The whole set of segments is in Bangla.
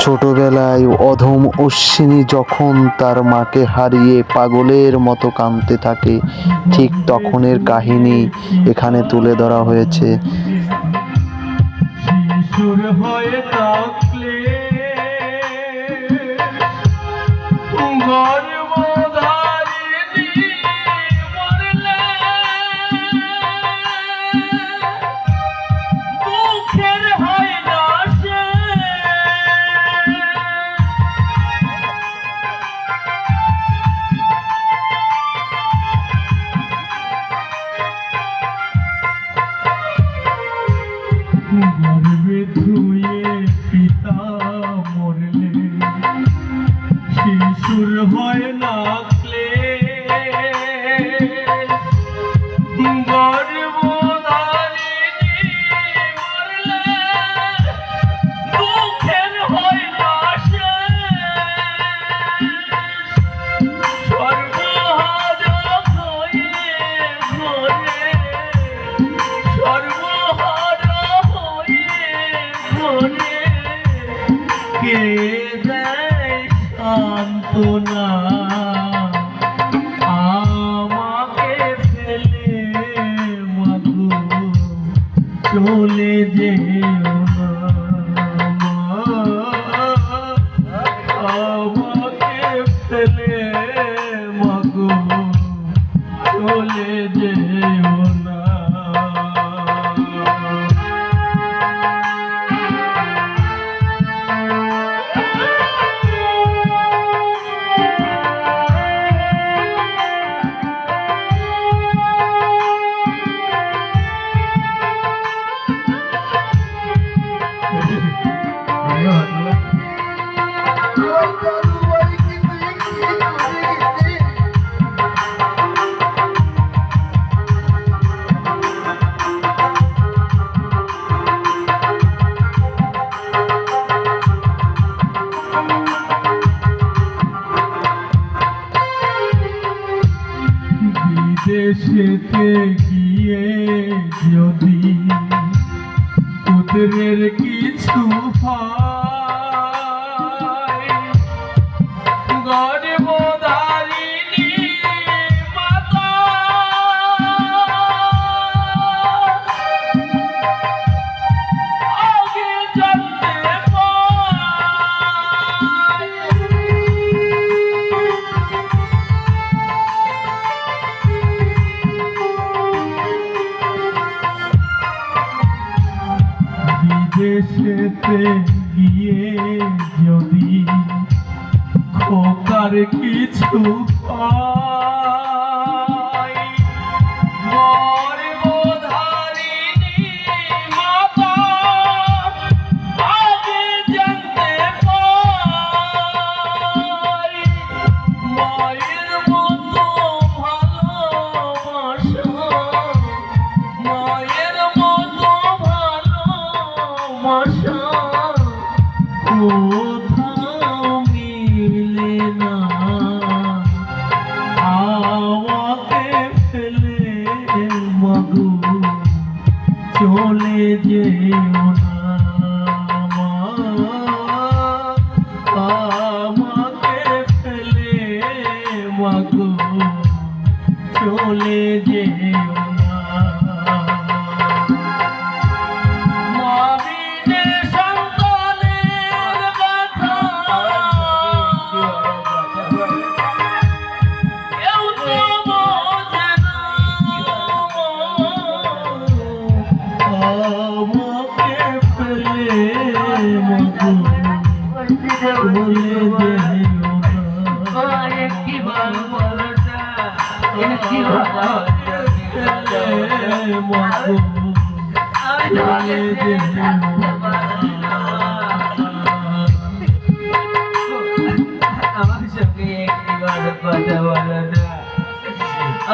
ছোটবেলায় অধম অশ্বিনী যখন তার মাকে হারিয়ে পাগলের মতো কাঁদতে থাকে, ঠিক তখনের কাহিনী এখানে তুলে ধরা হয়েছে। শিশুর হয়ে থাকলে গর্ভধারিণী মরলে মুখের হয় না সে। গর্ভে ধুয়ে পিতা মরলে শিশুর হয় না গর্ভধারিণী মরলে মুখের হয় না সে। সর্বহারা হয়ে ঘরে সর্বহারা হয়ে ঘরে কে দেয় সান্ত্বনা আমাকে ফেলে মাগো চলে যেও না। আমাকে ফেলে মাগো চলে যেও না। বিদেশেতে গিয়ে যদি পুত্রের কিছু হয় গর্ভধারিণী মাতা আগে জানতে বিদেশেতে গিয়ে যদি খোকার কিছু পায় গর্ভধারিণী মাতা আগে জানতে পায় মায়ের মতো ভালোবাসা মায়ের মতো ভালোবাসা কোথাও মিলে না। আমাকে ফেলে মাগো চলে যেও না। আমাকে ফেলে মাগো চলে যেও না।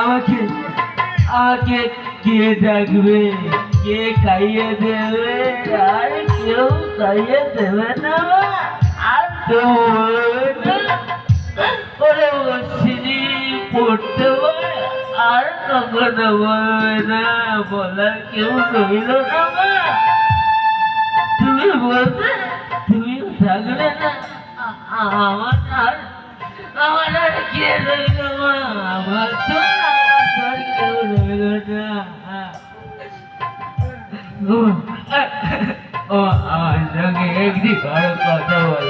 আমাকে আমাকে কে ডাকবে, কে খাইয়ে দেবে? আর কেউ খাইয়ে দেবে না, আর কেউ বলবে না ওরে অশ্বিনী পড়তে পারে, আর কখনো বলবে না, বলার কেউ রইল না। তুমি বলবে, তুমি থাকবে না আমার আর কে রইল মা আমার তো আর কেউ রইল না ও আমার সঙ্গে একটি বড় কথা বল